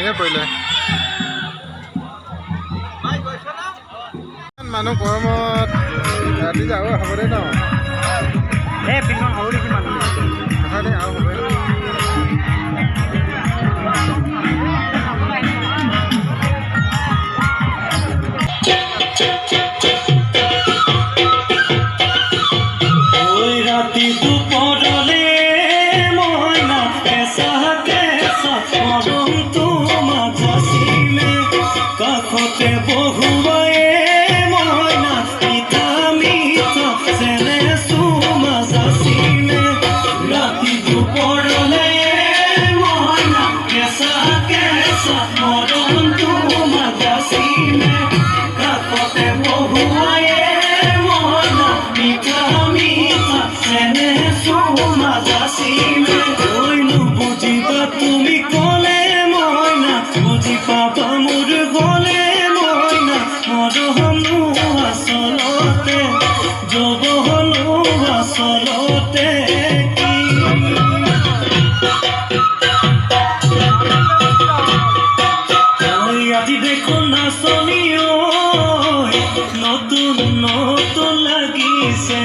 কেনেকৈ পৰিলে মানুহ গৰমত ৰাতি যাওঁ হ'ব দে ন এই ফিল্ডখন সৰু দেখি মানুহ হয় দে আৰু হ'ব ৰাতি দুপৰলে ময়না কেঁচা কেঁচা মৰম তোমা জাচিলে কাষতে বহুৱায়ে ময়না মিঠা মিঠা চেনে চুমা জাচিলে ৰাতি দুপৰলে ময়না কেঁচা কেঁচা মৰম তোমা জাচিলে কাষতে বহুৱায়ে ময়না মিঠা তুমি কলে ময়না বুজি পাবা মোৰ গলে ময়না মৰহনো আচলতে জবহনো আচলতে আজি দেখো নাচনি নতুন নতুন লাগিছে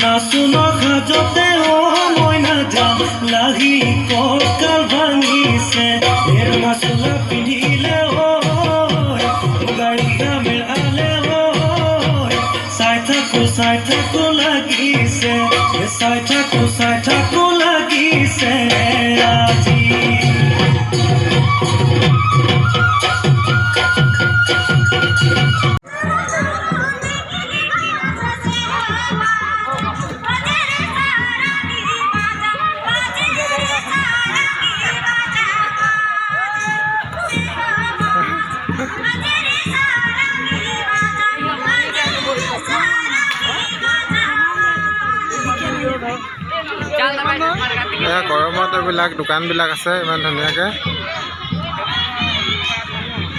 নাচো নখাজতে ময়না যাম লাগি কঁকাল ভাঙিছে এর মাছলা পিন্ধিলে গাড়ী গামেৰ আলে চাই থাকো লাগিছে চাই থাকো লাগিছে আজি গৰমত এইবিলাক দোকানবিলাক আছে ইমান ধুনীয়াকৈ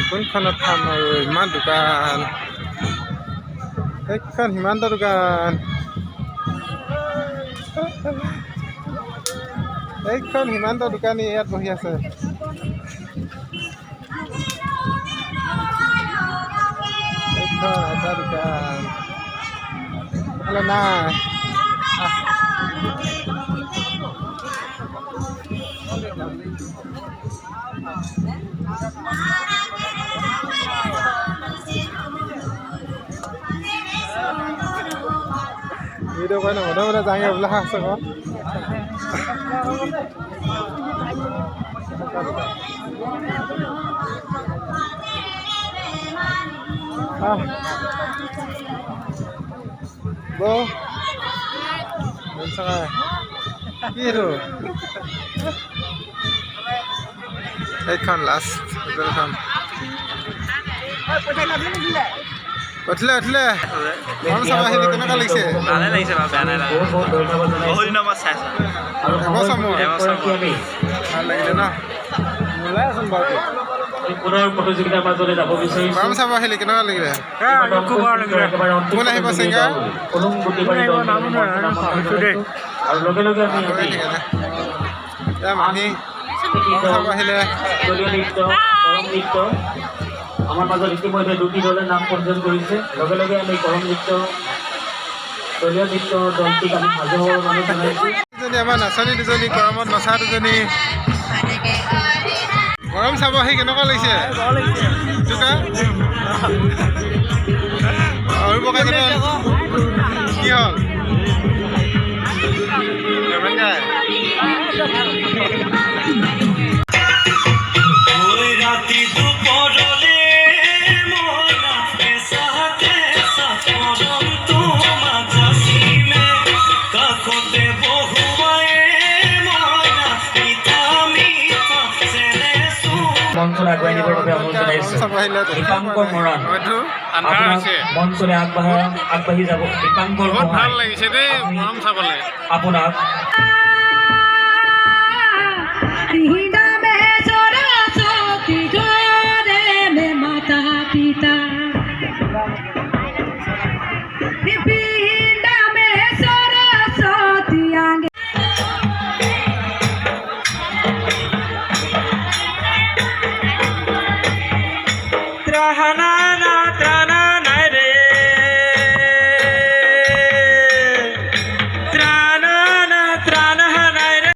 কোনখনত খাম আৰু ইমান দোকান সেইখন সীমান্ত দোকান এইখন সীমান্ত দোকানী ইয়াত বহি আছে এইখন এটা দোকান এইফালে নাই ভিডিও করে না মনে মনে যাই বলে হাসছে কো বো বলছা কি রে এইখন লাস্ট এইখন উঠলে মন চাব আহিলে কেনেকুৱা লাগিছে ভালে লাগিছে বাৰু বেয়া নাই বহুত দিনৰ পৰা চাইছোঁ ভাল লাগিলে ন ওলাই আছোন বাৰু পুনৰ প্ৰতিযোগিতাৰ মাজলৈ যাব বিচাৰিছোঁ গৰম চাব আহিলে কেনেকুৱা লাগিলে কোন আহিব ছিংগাৰ আৰু লগে লগে আমি মাহী চাব আহিলে নৃত্য কৰম নৃত্য আমাৰ মাজত ইতিমধ্যে দুটি দলে নাম পঞ্জীয়ন কৰিছে লগে লগে আমি কৰম নৃত্য দলীয় নৃত্য দলটিক আমি সাজু হ'বৰ বাবে জনাইছোঁ আমাৰ নাচনী দুজনী গৰমত নচা দুজনী গৰম চাব আহি কেনেকুৱা লাগিছে অভিভাৱক কি হ'ল ৰাতি দুপৰলে ময়না কেঁচা কেঁচা মৰম তোমা জাচিলে কাষতে বহুৱায়ে ময়না মিঠা মিঠা চেনে মঞ্চলৈ আগুৱাই নিবৰ বাবে অনুৰোধ জনাইছোঁ দীপাংকৰ মৰাণ মঞ্চলৈ আগবাঢ়ি যাব দীপাংকৰ ভাল লাগিছে দেই গৰম চাবলৈ আপোনাক ৰাহানা